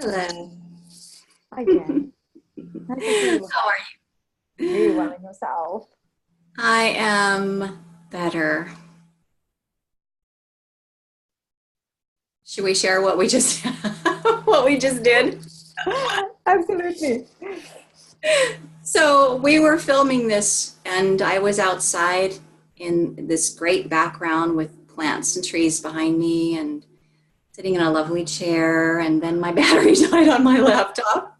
Hello. Hi, Jen. Nice to see you. How are you? Very well in yourself. I am better. Should we share what we just what we just did? Absolutely. So we were filming this and I was outside in this great background with plants and trees behind me and sitting in a lovely chair, and then my battery died on my laptop.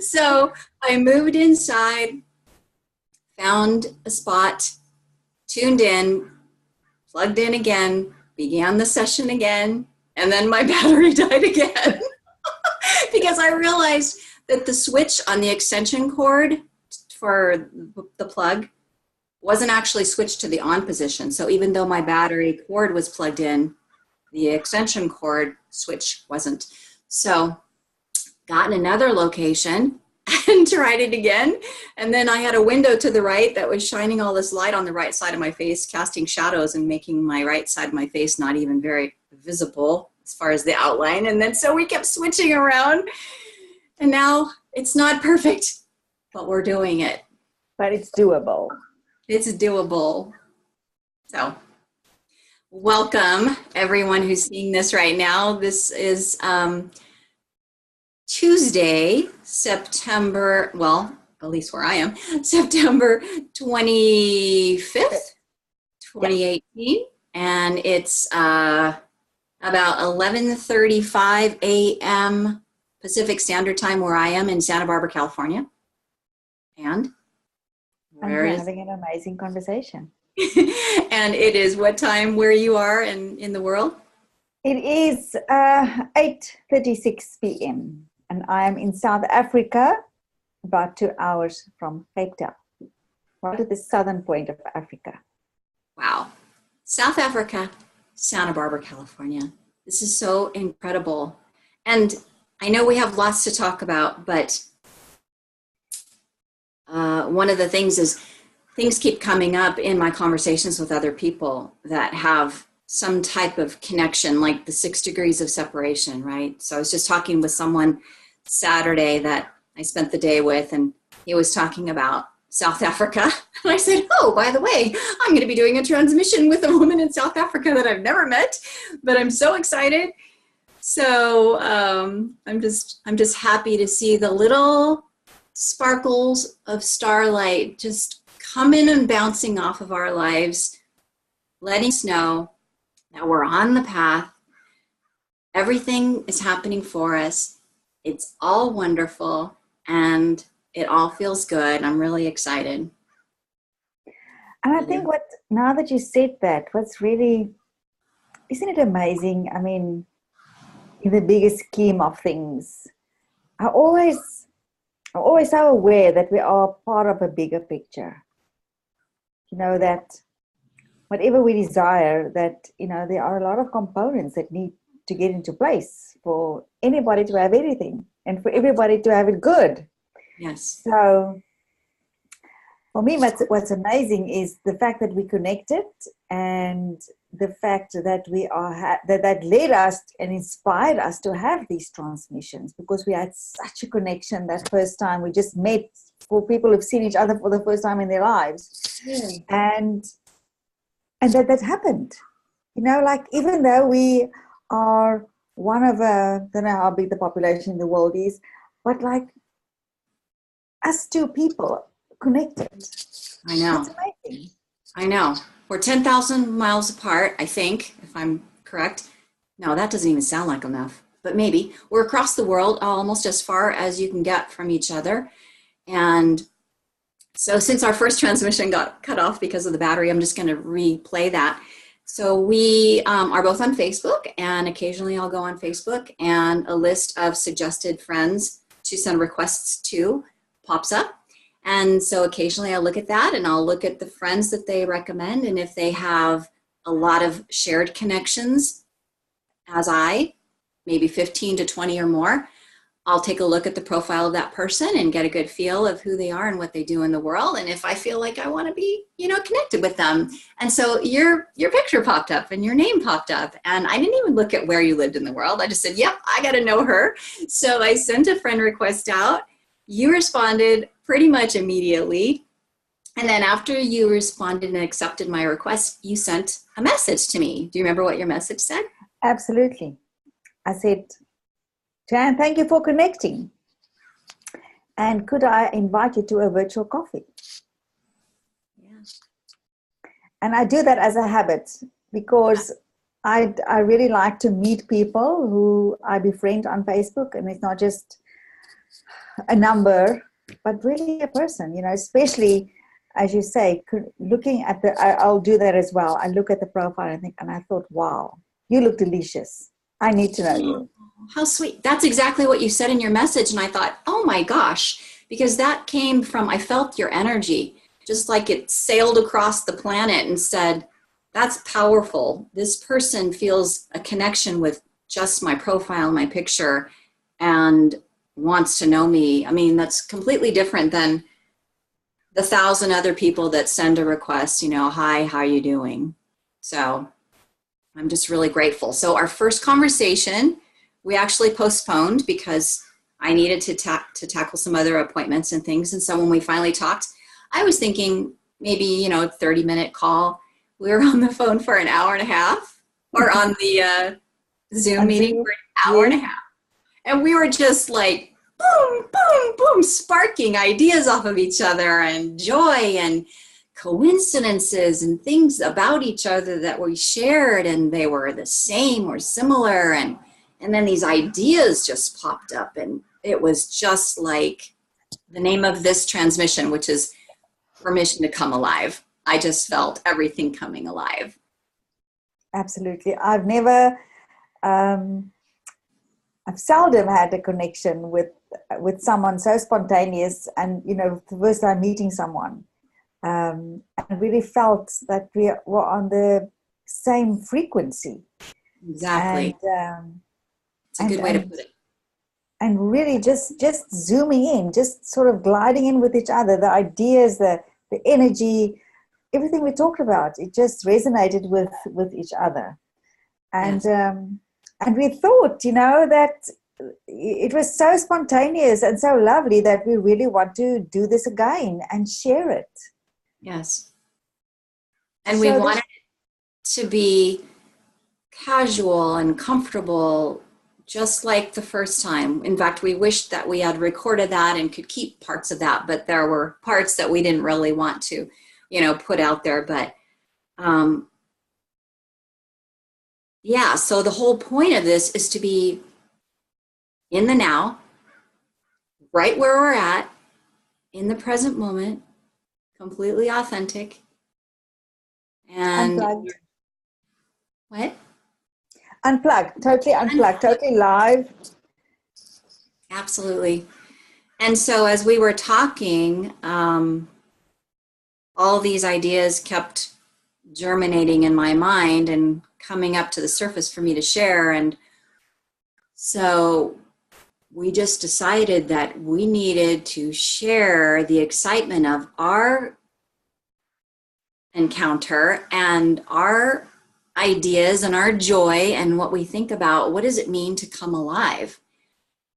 So I moved inside, found a spot, tuned in, plugged in again, began the session again, and then my battery died again because I realized that the switch on the extension cord for the plug wasn't actually switched to the on position. So even though my battery cord was plugged in, the extension cord switch wasn't. So got in another location and tried it again. And then I had a window to the right that was shining all this light on the right side of my face, casting shadows and making my right side of my face not even very visible as far as the outline. And then so we kept switching around. And now it's not perfect, but we're doing it. But it's doable. It's doable. So welcome everyone who's seeing this right now. This is Tuesday, September, well, at least where I am, September 25th, 2018. And it's about 11:35 a.m. Pacific Standard Time where I am in Santa Barbara, California. And we're having an amazing conversation. And it is what time where you are in the world? It is 8:36 p.m. and I am in South Africa, about 2 hours from Cape Town, right at the southern point of Africa. Wow. South Africa, Santa Barbara, California. This is so incredible. And I know we have lots to talk about, but one of the things is things keep coming up in my conversations with other people that have some type of connection, like the 6 degrees of separation, right? So I was just talking with someone Saturday that I spent the day with, and he was talking about South Africa. And I said, oh, by the way, I'm going to be doing a transmission with a woman in South Africa that I've never met, but I'm so excited. So I'm just happy to see the little sparkles of starlight just coming and bouncing off of our lives, letting us know that we're on the path. Everything is happening for us. It's all wonderful and it all feels good. I'm really excited. And I think now that you said that, isn't it amazing? I mean, in the bigger scheme of things, I'm always so aware that we are part of a bigger picture. You know, that whatever we desire, that, you know, there are a lot of components that need to get into place for anybody to have anything and for everybody to have it good. Yes. So for me, what's amazing is the fact that we connected, and the fact that we are that led us and inspired us to have these transmissions, because we had such a connection that first time we just met, for people who've seen each other for the first time in their lives. And that happened, you know, like, even though we are one of I don't know how big the population in the world is, but like us two people connected. I know. It's amazing. I know. We're 10,000 miles apart, I think, if I'm correct. No, that doesn't even sound like enough, but maybe. We're across the world, almost as far as you can get from each other. And so since our first transmission got cut off because of the battery, I'm just going to replay that. So we are both on Facebook, and occasionally I'll go on Facebook and a list of suggested friends to send requests to pops up. And so occasionally I look at that and I'll look at the friends that they recommend. And if they have a lot of shared connections, maybe 15 to 20 or more, I'll take a look at the profile of that person and get a good feel of who they are and what they do in the world. And if I feel like I want to be, connected with them. And so your picture popped up and your name popped up. And I didn't even look at where you lived in the world. I just said, yep, I got to know her. So I sent a friend request out. You responded pretty much immediately. And then after you responded and accepted my request, you sent a message to me. Do you remember what your message said? Absolutely. I said, Jan, thank you for connecting. And could I invite you to a virtual coffee? Yeah. And I do that as a habit because I really like to meet people who I befriend on Facebook. And it's not just a number, but really a person, especially, as you say, looking at I'll do that as well. I look at the profile and I thought, wow, you look delicious. I need to know you. How sweet. That's exactly what you said in your message. And I thought, oh my gosh, because that came from, I felt your energy, just like it sailed across the planet and said, that's powerful. This person feels a connection with just my profile, my picture, and wants to know me. I mean, that's completely different than the 1,000 other people that send a request, hi, how are you doing? So I'm just really grateful. So our first conversation, we actually postponed because I needed to tackle some other appointments and things. And so when we finally talked, I was thinking maybe, 30-minute call. We were on the phone for an hour and a half, or on the Zoom meeting for an hour and a half. And we were just like, boom, boom, boom, sparking ideas off of each other and joy and coincidences and things about each other that we shared, and they were the same or similar. And then these ideas just popped up, and it was just like the name of this transmission, which is permission to come alive. I just felt everything coming alive. Absolutely. I've seldom had a connection with someone so spontaneous, and the first time meeting someone, and really felt that we were on the same frequency. Exactly. And it's a good way to put it. And really just zooming in, just sort of gliding in with each other, the ideas, the energy, everything we talked about, it just resonated with each other. And Yes. And we thought, that it was so spontaneous and so lovely that we really want to do this again and share it. Yes. And we wanted it to be casual and comfortable, just like the first time. In fact, we wished that we had recorded that and could keep parts of that, but there were parts that we didn't really want to, put out there. But yeah, so the whole point of this is to be in the now, right where we're at, in the present moment, completely authentic. And unplugged. What? Unplugged, totally live. Absolutely. And so as we were talking, all these ideas kept germinating in my mind and coming up to the surface for me to share. And so we just decided that we needed to share the excitement of our encounter and our ideas and our joy and what we think about what does it mean to come alive,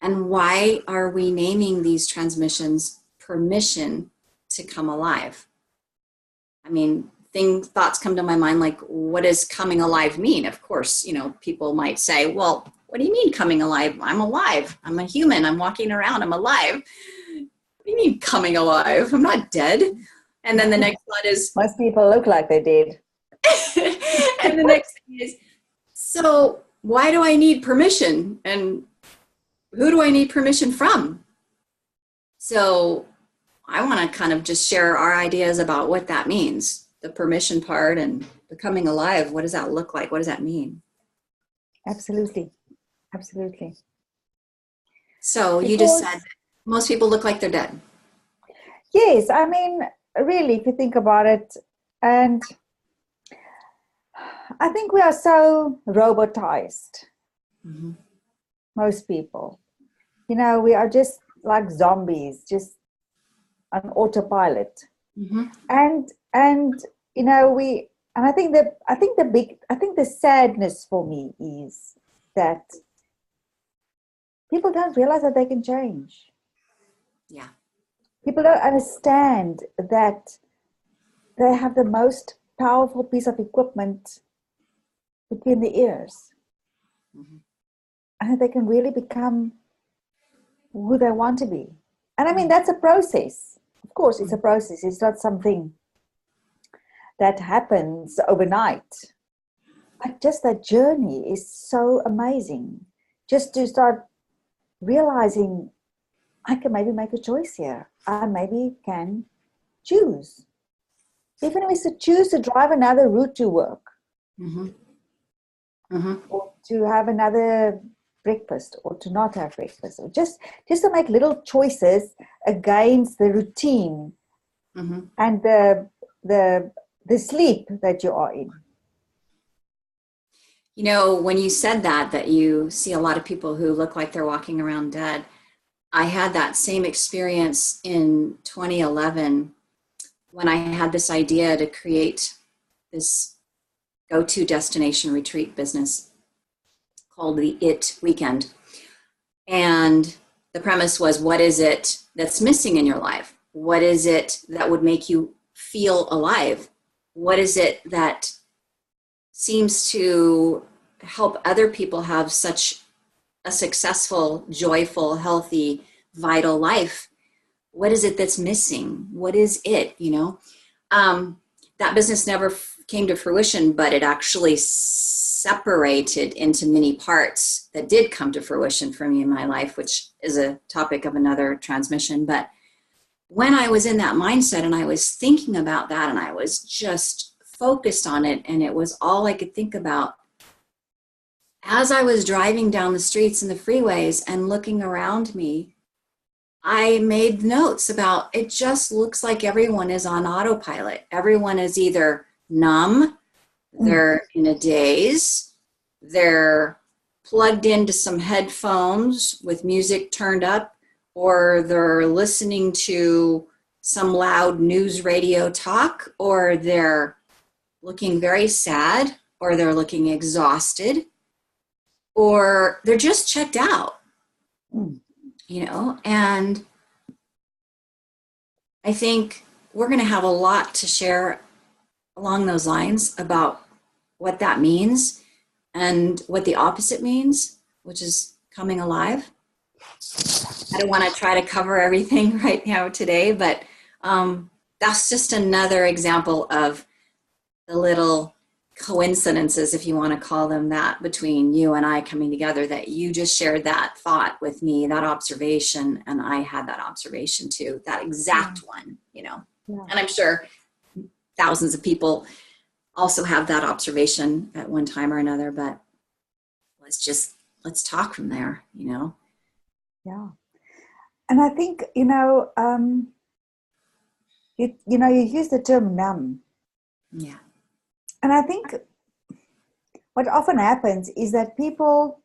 and why are we naming these transmissions permission to come alive. I mean, thoughts come to my mind like, what does coming alive mean? Of course, people might say, well, what do you mean coming alive? I'm alive. I'm a human. I'm walking around. I'm alive. What do you mean coming alive? I'm not dead. And then the next thought is, most people look like they did. and the next thing is, so why do I need permission? And who do I need permission from? So I want to kind of just share our ideas about what that means, the permission part and becoming alive. What does that look like? What does that mean? Absolutely. So you just said most people look like they're dead. Yes, I mean, really, if you think about it, and I think we are so robotized, most people. You know, we are just like zombies, just on autopilot. Mm-hmm. And you know, and I think the sadness for me is that people don't realize that they can change. Yeah. People don't understand that they have the most powerful piece of equipment between the ears, Mm-hmm. and they can really become who they want to be. And I mean, that's a process. Of course, it's a process. It's not something that happens overnight. But just that journey is so amazing. Just to start realizing I can maybe make a choice here. I maybe can choose. Even if it's to choose to drive another route to work, Mm-hmm. Mm-hmm. or to have another breakfast, or to not have breakfast, or just to make little choices against the routine Mm-hmm. and the sleep that you are in. You know, when you said that you see a lot of people who look like they're walking around dead, I had that same experience in 2011 when I had this idea to create this go-to destination retreat business called the It Weekend. And the premise was, what is it that's missing in your life? What is it that would make you feel alive? What is it that seems to help other people have such a successful, joyful, healthy, vital life? What is it that's missing? What is it, you know? That business never came to fruition, but it actually separated into many parts that did come to fruition for me in my life, which is a topic of another transmission. But when I was in that mindset and I was thinking about that and I was just focused on it, and it was all I could think about, as I was driving down the streets and the freeways and looking around me, I made notes about, it just looks like everyone is on autopilot. Everyone is either numb, they're in a daze, they're plugged into some headphones with music turned up, or they're listening to some loud news radio talk, or they're looking very sad, or they're looking exhausted, or they're just checked out. You know, and I think we're going to have a lot to share along those lines about what that means and what the opposite means, which is coming alive. I don't want to try to cover everything right now today, but that's just another example of the little coincidences, if you want to call them that, between you and I coming together, that you just shared that thought with me, that observation, and I had that observation too, that exact one, you know. Yeah. And I'm sure thousands of people also have that observation at one time or another, but let's talk from there, you know. Yeah. And I think, you know, you use the term numb. Yeah. And I think what often happens is that people,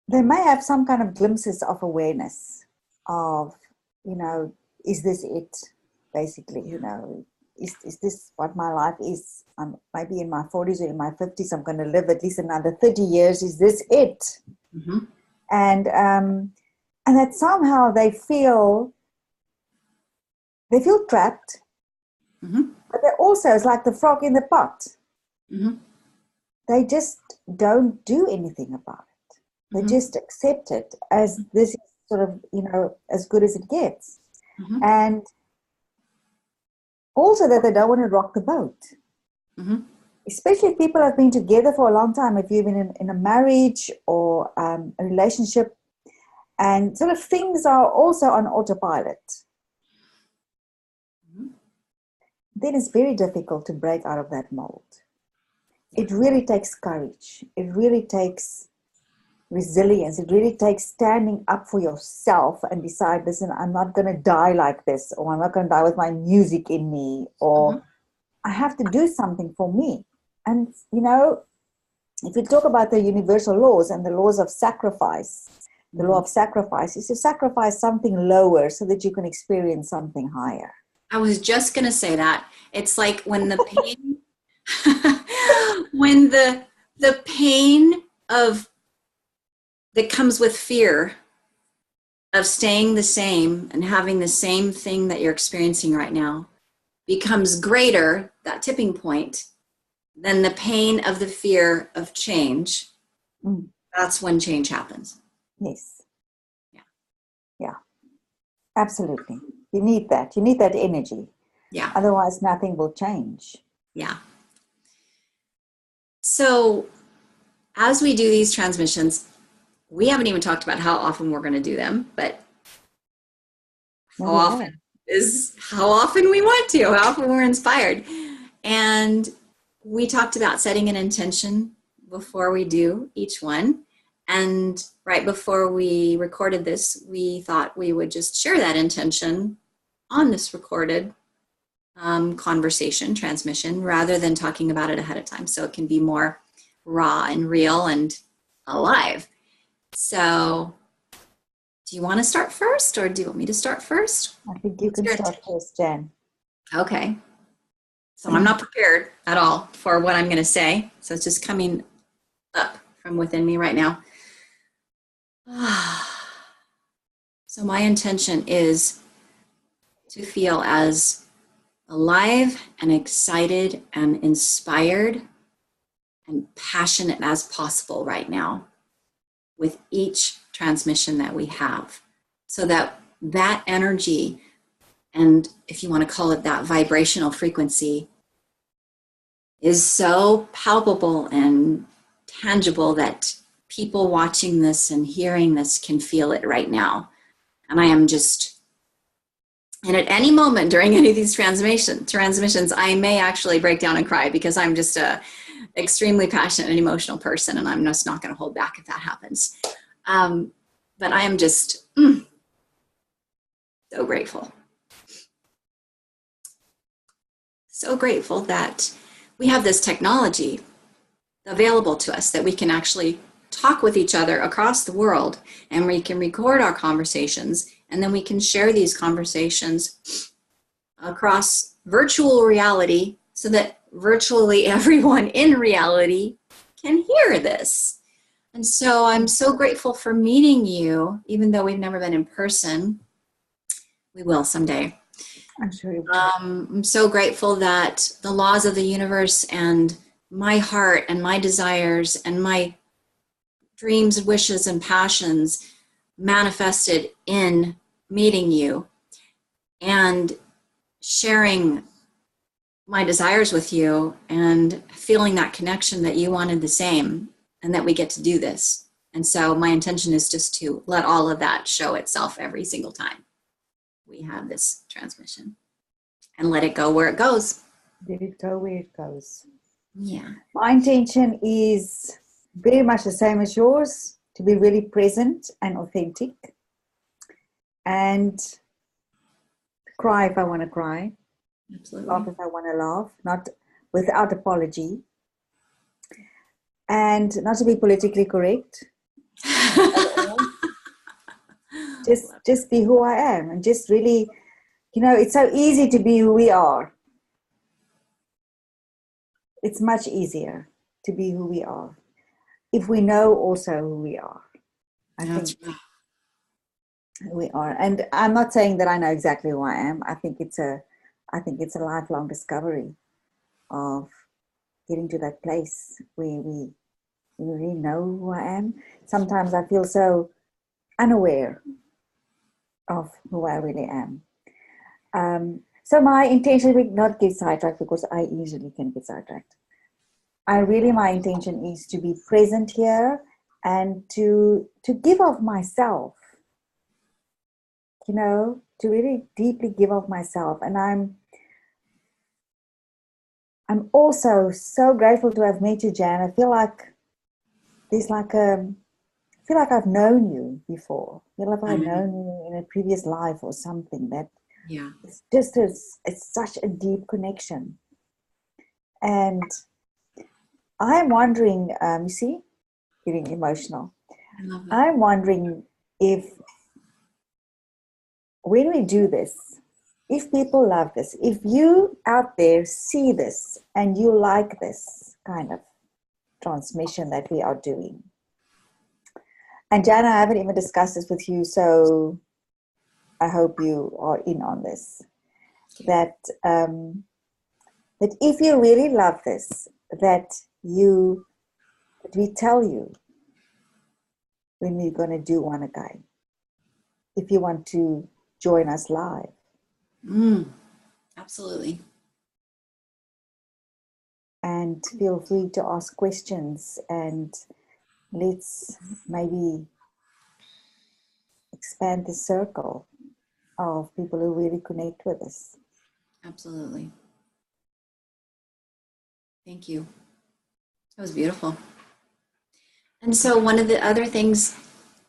they may have some kind of glimpses of awareness of, you know, is this it? Basically, you know, is this what my life is? I'm maybe in my 40s or in my 50s, I'm going to live at least another 30 years. Is this it? Mm-hmm. And that somehow they feel trapped, Mm-hmm. but they also, it's like the frog in the pot. Mm-hmm. They just don't do anything about it. They Mm-hmm. just accept it as this is sort of, you know, as good as it gets. Mm-hmm. And also that they don't want to rock the boat. Mm-hmm. Especially if people have been together for a long time, if you've been in a marriage or a relationship, and sort of things are also on autopilot, then it's very difficult to break out of that mold. It really takes courage. It really takes resilience. It really takes standing up for yourself and decide, listen, I'm not going to die like this, or I'm not going to die with my music in me, or I have to do something for me. And, you know, if you talk about the universal laws and the laws of sacrifice, the law of sacrifice is to sacrifice something lower so that you can experience something higher. I was just going to say that. It's like when the pain, when the pain of that comes with fear of staying the same and having the same thing that you're experiencing right now becomes greater, that tipping point, than the pain of the fear of change. That's when change happens. Yes. Yeah. Yeah. Absolutely. You need that. You need that energy. Yeah. Otherwise, nothing will change. Yeah. So as we do these transmissions, we haven't even talked about how often we're going to do them, but how often we want to, how often we're inspired. And we talked about setting an intention before we do each one. And right before we recorded this, we thought we would just share that intention on this recorded conversation, transmission, rather than talking about it ahead of time. So it can be more raw and real and alive. So do you want to start first, or do you want me to start first? I think you can start first, Jen. Okay. So I'm not prepared at all for what I'm going to say. So it's just coming up from within me right now. So my intention is to feel as alive and excited and inspired and passionate as possible right now with each transmission that we have, so that that energy, and if you want to call it that vibrational frequency, is so palpable and tangible that people watching this and hearing this can feel it right now. And I am just, and at any moment during any of these transmissions, I may actually break down and cry, because I'm just a extremely passionate and emotional person, and I'm just not going to hold back if that happens. But I am just so grateful. So grateful that we have this technology available to us, that we can actually talk with each other across the world, and we can record our conversations, and then we can share these conversations across virtual reality, so that virtually everyone in reality can hear this. And so I'm so grateful for meeting you, even though we've never been in person. We will someday. I'm sure you will. I'm so grateful that the laws of the universe and my heart and my desires and my dreams, wishes, and passions manifested in meeting you and sharing my desires with you, and feeling that connection that you wanted the same, and that we get to do this. And so my intention is just to let all of that show itself every single time we have this transmission, and let it go where it goes. Let it go where it goes. Yeah. My intention is very much the same as yours, to be really present and authentic, and cry if I want to cry. Absolutely. Laugh if I want to laugh, not without apology, and not to be politically correct. just be who I am, and just really, it's so easy to be who we are. It's much easier to be who we are if we know also who we are. I think we are, and I'm not saying that I know exactly who I am. I think it's a lifelong discovery of getting to that place where we really know who I am. Sometimes I feel so unaware of who I really am. So my intention will not get sidetracked, because I easily can get sidetracked. My intention is to be present here and to give of myself, to really deeply give of myself. And I'm also so grateful to have met you, Jan. I feel like I've known you before. I feel like I've known you in a previous life or something. That it's such a deep connection. And I'm wondering, you see, getting emotional. I love it. I'm wondering if when we do this, if people love this, if you out there see this and you like this kind of transmission that we are doing. And Jana, I haven't even discussed this with you, so I hope you are in on this. That that if you really love this, that we tell you when we're going to do one again. If you want to join us live. Absolutely. And feel free to ask questions, and let's maybe expand the circle of people who really connect with us. Absolutely. Thank you. That was beautiful. And so one of the other things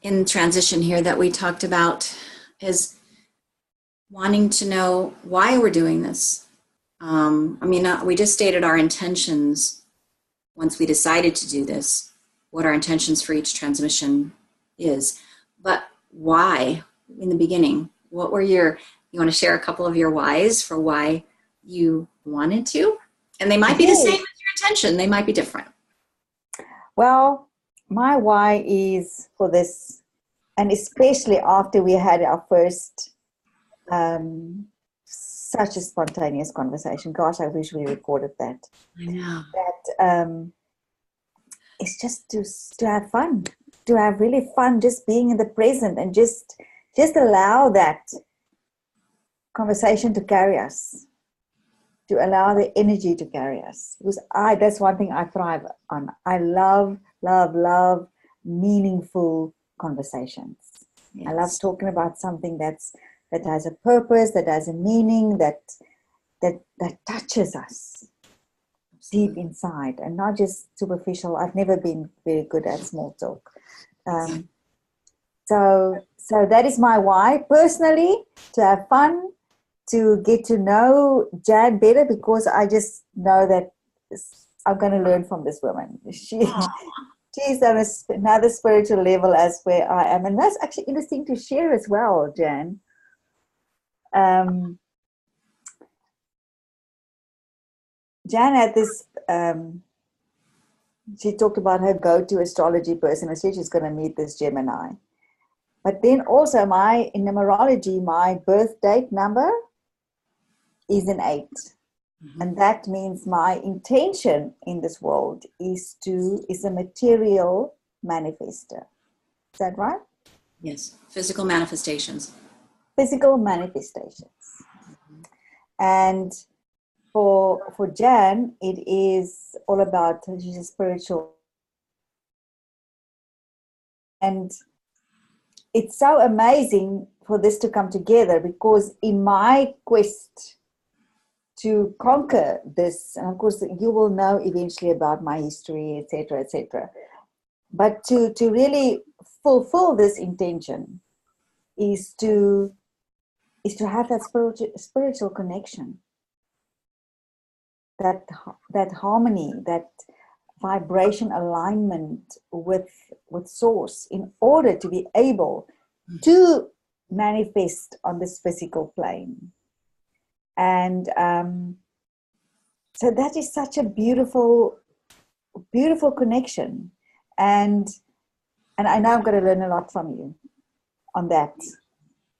in transition here that we talked about is wanting to know why we're doing this. We just stated our intentions once we decided to do this, what our intentions for each transmission is. But why in the beginning? What were you want to share a couple of your whys for why you wanted to? And they might be the same as your intention. They might be different. Well, my why is for this, and especially after we had our first such a spontaneous conversation. Gosh, I wish we recorded that. I know. That it's just to have fun, to have really fun, just being in the present, and just allow that conversation to carry us, to allow the energy to carry us. Because that's one thing I thrive on. I love meaningful conversations. Yes. I love talking about something that has a purpose, that has a meaning, that touches us deep inside, and not just superficial. I've never been very good at small talk. So that is my why personally, to have fun, to get to know Jan better, because I just know that I'm going to learn from this woman. She's on another spiritual level as where I am. And that's actually interesting to share as well, Jan. Jan had this, she talked about her go-to astrology person. And she's going to meet this Gemini. But then also in numerology, my birth date number is an 8. Mm-hmm. And that means my intention in this world is a material manifester. Is that right? Yes. Physical manifestations. Physical manifestations. Mm-hmm. And for Jan, it is all about, she's a spiritual. And it's so amazing for this to come together, because in my quest to conquer this, and of course you will know eventually about my history, etc., etc. But to really fulfill this intention is to have that spiritual connection, that harmony, that vibration alignment with source, in order to be able to manifest on this physical plane. And so that is such a beautiful connection, and I know I'm going to learn a lot from you on that,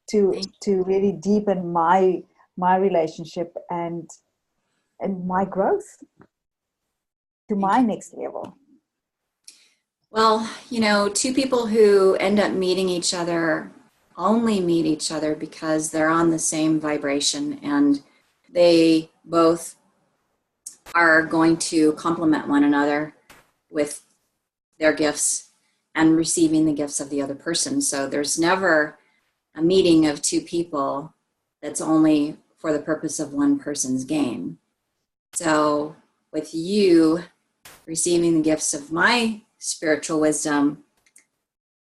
to really deepen my relationship and my growth to my next level. Well, two people who end up meeting each other only meet each other because they're on the same vibration, and they both are going to complement one another with their gifts and receiving the gifts of the other person. So there's never a meeting of two people that's only for the purpose of one person's gain. So with you receiving the gifts of my spiritual wisdom,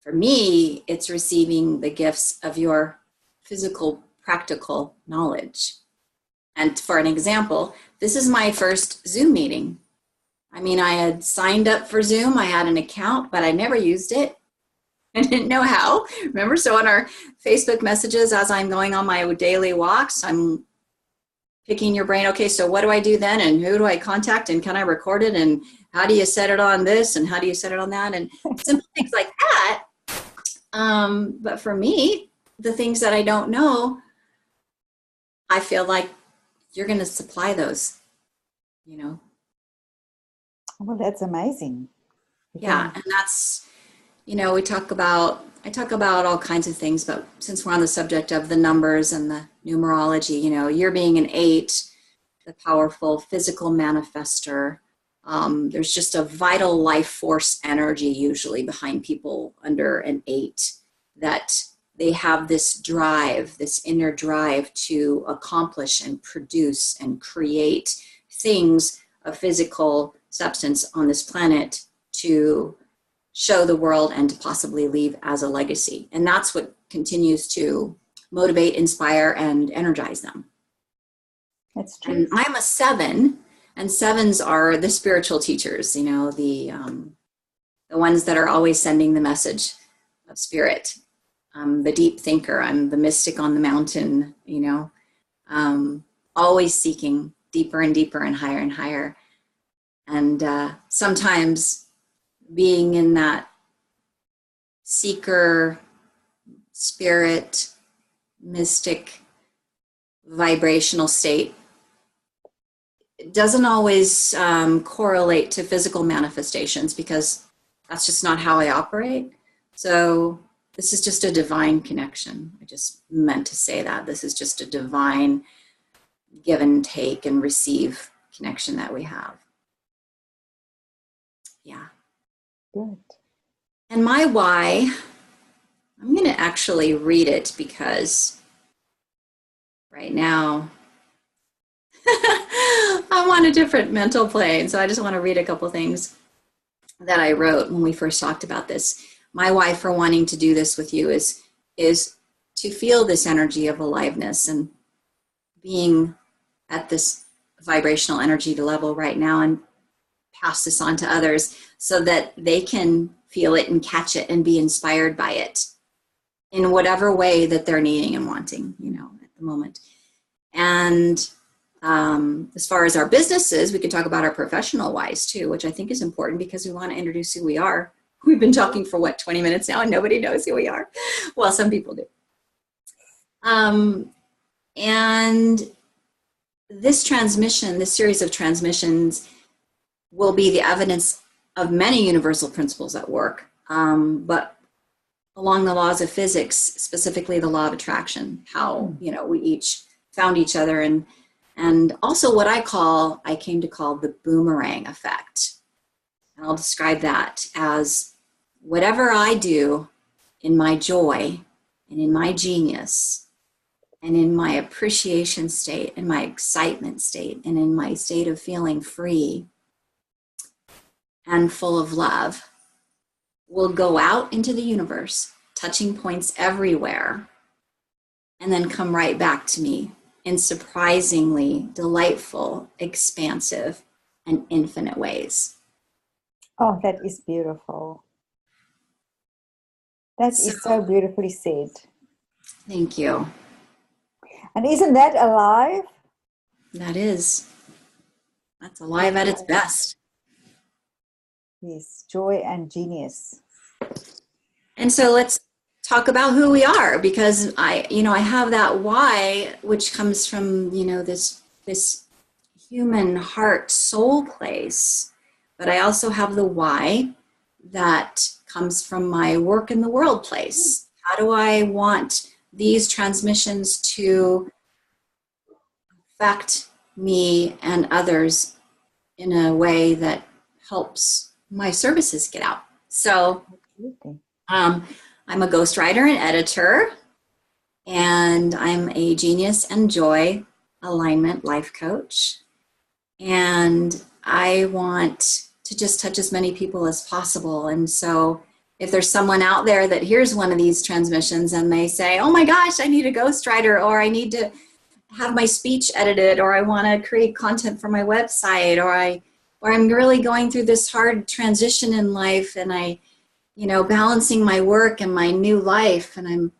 for me, it's receiving the gifts of your physical, practical knowledge. And for an example, this is my first Zoom meeting. I mean, I had signed up for Zoom. I had an account, but I never used it. I didn't know how. Remember, so on our Facebook messages, as I'm going on my daily walks, I'm picking your brain. Okay, so what do I do then? And who do I contact? And can I record it? And how do you set it on this? And how do you set it on that? And simple things like that. But for me, the things that I don't know, I feel like you're going to supply those, you know? Well, that's amazing. Yeah. And that's, you know, I talk about all kinds of things, but since we're on the subject of the numbers and the numerology, you know, you're being an 8, the powerful physical manifester. There's just a vital life force energy usually behind people under an 8, that they have this drive, this inner drive to accomplish and produce and create things of physical substance on this planet to show the world and to possibly leave as a legacy. And that's what continues to motivate, inspire, and energize them. That's true. And I'm a 7, and 7s are the spiritual teachers, you know, the ones that are always sending the message of spirit. I'm the deep thinker. I'm the mystic on the mountain, you know, always seeking deeper and deeper and higher. And sometimes being in that seeker, spirit, mystic, vibrational state, it doesn't always correlate to physical manifestations, because that's just not how I operate. So this is just a divine connection. I just meant to say that. This is just a divine give and take and receive connection that we have. Yeah. Good. And my why, I'm going to actually read it because right now I'm on a different mental plane. So I just want to read a couple things that I wrote when we first talked about this. My why for wanting to do this with you is to feel this energy of aliveness and being at this vibrational energy level right now, and pass this on to others so that they can feel it and catch it and be inspired by it in whatever way that they're needing and wanting, you know, at the moment. And as far as our businesses, we could talk about our professional whys too, which I think is important because we want to introduce who we are. We've been talking for 20 minutes now and nobody knows who we are. Well, some people do. And this transmission, this series of transmissions, will be the evidence of many universal principles at work, but along the laws of physics, specifically the law of attraction, how, you know, we each found each other, and also what I came to call the boomerang effect. And I'll describe that as whatever I do in my joy and in my genius and in my appreciation state and my excitement state and in my state of feeling free and full of love will go out into the universe, touching points everywhere, and then come right back to me in surprisingly delightful, expansive, and infinite ways. Oh, that is beautiful. That is so beautifully said. Thank you. And isn't that alive? That is. That's alive at its best. Yes, joy and genius. And so let's talk about who we are, because I have that why, which comes from, this human heart soul place, but I also have the why that comes from my work in the world place. How do I want these transmissions to affect me and others in a way that helps my services get out? So I'm a ghostwriter and editor, and I'm a genius and joy alignment life coach. And I want to just touch as many people as possible. And so if there's someone out there that hears one of these transmissions and they say, oh my gosh, I need a ghostwriter, or I need to have my speech edited, or I want to create content for my website, or or I'm really going through this hard transition in life, and balancing my work and my new life, and I'm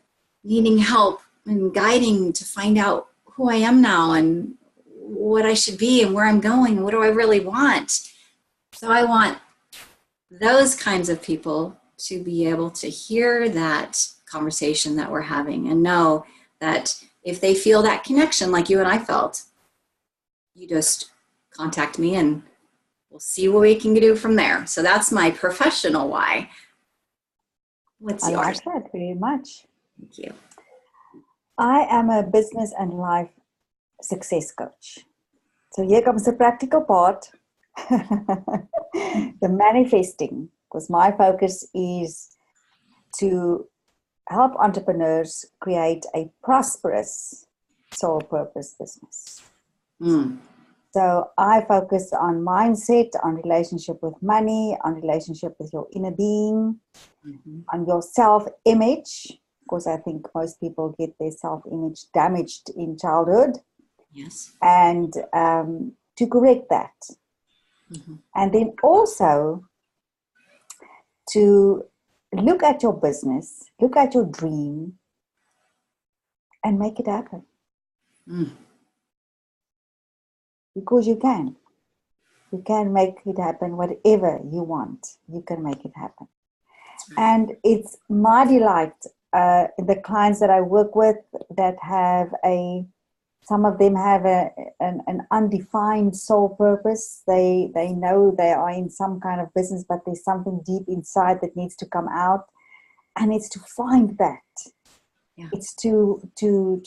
needing help and guiding to find out who I am now and what I should be and where I'm going. What do I really want? So I want those kinds of people to be able to hear that conversation that we're having and know that if they feel that connection like you and I felt, you just contact me and we'll see what we can do from there. So that's my professional why. What's I yours? like that very much. Thank you. I am a business and life success coach. So here comes the practical part. The manifesting, because my focus is to help entrepreneurs create a prosperous soul purpose business. So I focus on mindset, on relationship with money, on relationship with your inner being, on your self-image, because I think most people get their self-image damaged in childhood. Yes. And to correct that. And then also to look at your business, look at your dream, and make it happen. Because you can. You can make it happen, whatever you want. You can make it happen. And it's my delight, the clients that I work with that have some of them have an undefined soul purpose. They know they are in some kind of business, but there's something deep inside that needs to come out. And it's to find that. Yeah. It's to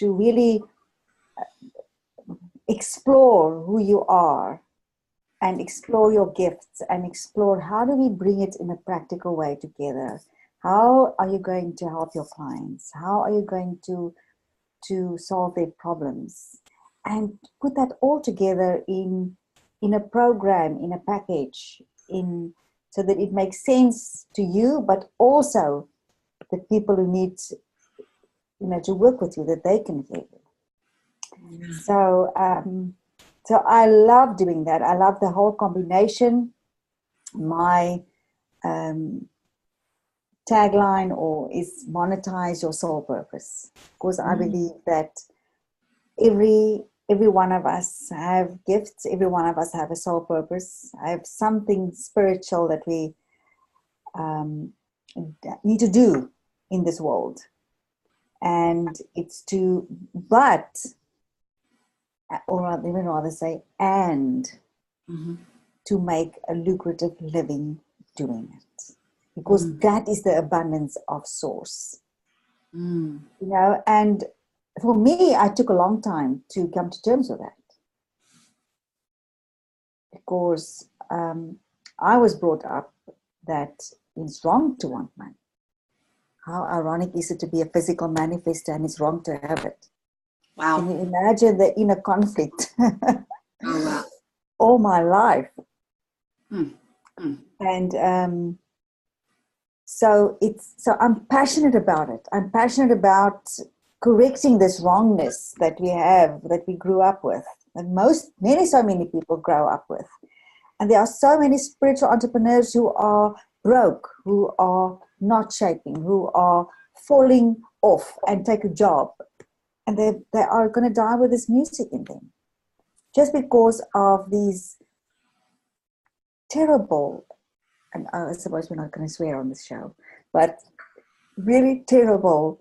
really explore who you are and explore your gifts and explore how do we bring it in a practical way together. How are you going to help your clients? How are you going to solve their problems? And put that all together in a program, in a package, so that it makes sense to you, but also the people who need to work with you, that they can hear you. Yeah. So I love doing that. I love the whole combination. My tagline is monetize your soul purpose, because I believe that every one of us have gifts. Every one of us have a soul purpose. I have something spiritual that we need to do in this world. And it's to make a lucrative living doing it. Because that is the abundance of source. And for me, I took a long time to come to terms with that. Because I was brought up that it's wrong to want money. How ironic is it to be a physical manifester and it's wrong to have it? Wow. Can you imagine the inner conflict? Oh, wow. All my life. And so I'm passionate about it. I'm passionate about correcting this wrongness that we have, that we grew up with, and so many people grow up with. And there are so many spiritual entrepreneurs who are broke, who are not shaping, who are falling off and take a job. And they are going to die with this music in them. Just because of these terrible, and I suppose we're not going to swear on this show, but really terrible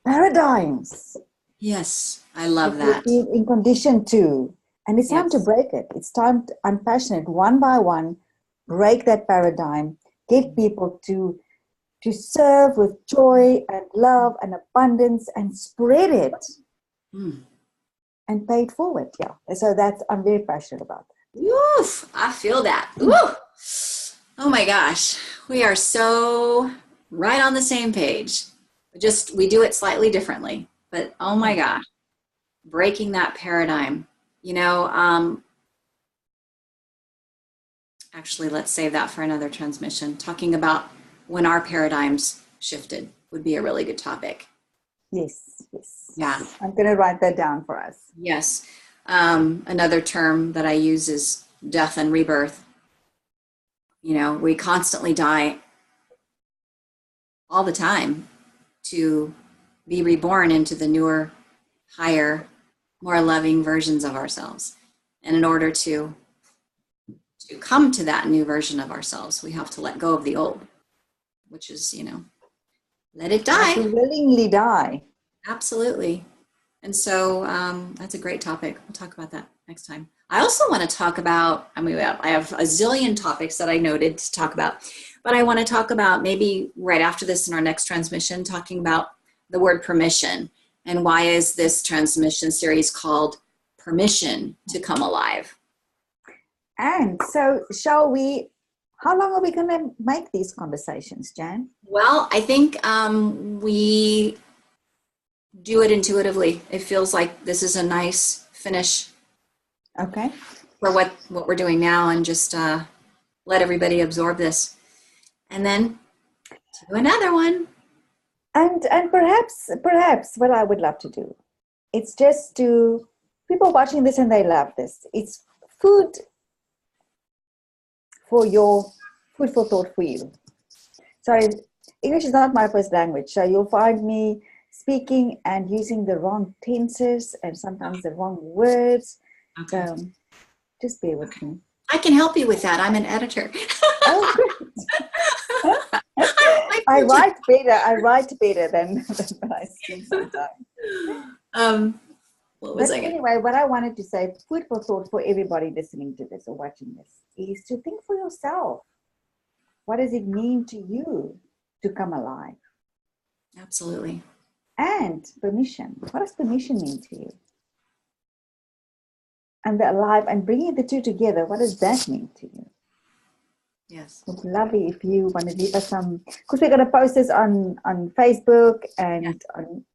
paradigms. Yes, I love that. In condition to. And it's time to break it. It's time, I'm passionate, one by one, break that paradigm, get people to serve with joy and love and abundance and spread it and pay it forward. Yeah. So I'm very passionate about that. Oof, I feel that. Ooh. Oh my gosh. We are so right on the same page. We do it slightly differently, but oh my gosh, breaking that paradigm. Actually, let's save that for another transmission. Talking about when our paradigms shifted would be a really good topic. Yes. Yeah. I'm going to write that down for us. Yes. Another term that I use is death and rebirth. You know, we constantly die all the time to be reborn into the newer, higher, more loving versions of ourselves. And in order to come to that new version of ourselves, we have to let go of the old, which is, you know, let it die. To willingly die. Absolutely. And so that's a great topic. We'll talk about that next time. I also want to talk about, I mean, I have a zillion topics that I noted to talk about, but I want to talk about maybe right after this in our next transmission, talking about the word permission and why is this transmission series called Permission to Come Alive? And so shall we, how long are we going to make these conversations, Jan? Well, I think we do it intuitively. It feels like this is a nice finish. Okay. For what we're doing now, and just let everybody absorb this. And then do another one. And perhaps what I would love to do, it's just to, people watching this and they love this. It's food for thought for you. Sorry, English is not my first language, so you'll find me speaking and using the wrong tenses and sometimes the wrong words. Okay. So just bear with me. I can help you with that. I'm an editor. Oh, good. I write better than I speak sometimes. What was But I going anyway, what I wanted to say, food for thought for everybody listening to this or watching this, is to think for yourself. What does it mean to you to come alive? Absolutely. And permission. What does permission mean to you? And the alive, and bringing the two together, what does that mean to you? Yes. It's lovely if you want to leave us some, because we're going to post this on Facebook and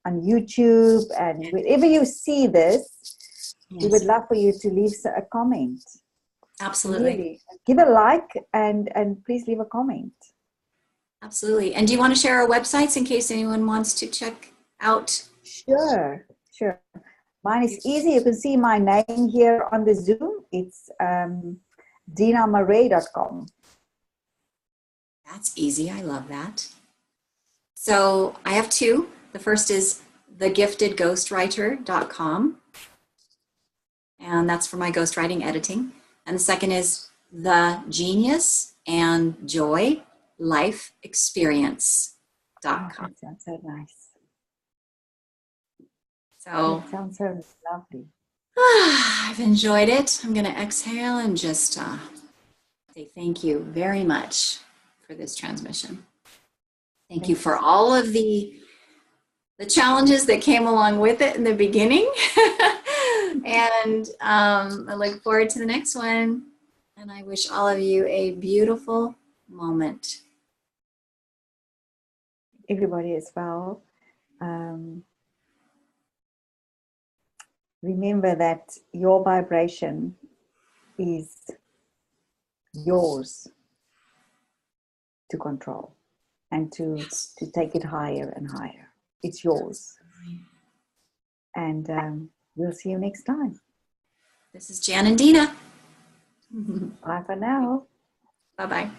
on YouTube, and wherever you see this, we would love for you to leave a comment. Absolutely. Really. Give a like and please leave a comment. Absolutely. And do you want to share our websites in case anyone wants to check out? Sure. Mine is easy. You can see my name here on the Zoom. It's dinamarais.com. That's easy. I love that. So I have two. The first is thegiftedghostwriter.com. And that's for my ghostwriting editing. And the second is the Genius and Joy Life Experience.com. Oh, that sounds so nice. So that sounds so lovely. I've enjoyed it. I'm going to exhale and just say thank you very much for this transmission. Thank you for all of the challenges that came along with it in the beginning. And I look forward to the next one. And I wish all of you a beautiful moment. Everybody as well. Remember that your vibration is yours to control and to take it higher and higher. It's yours. And we'll see you next time. This is Jan and Dina. Bye for now. Bye-bye.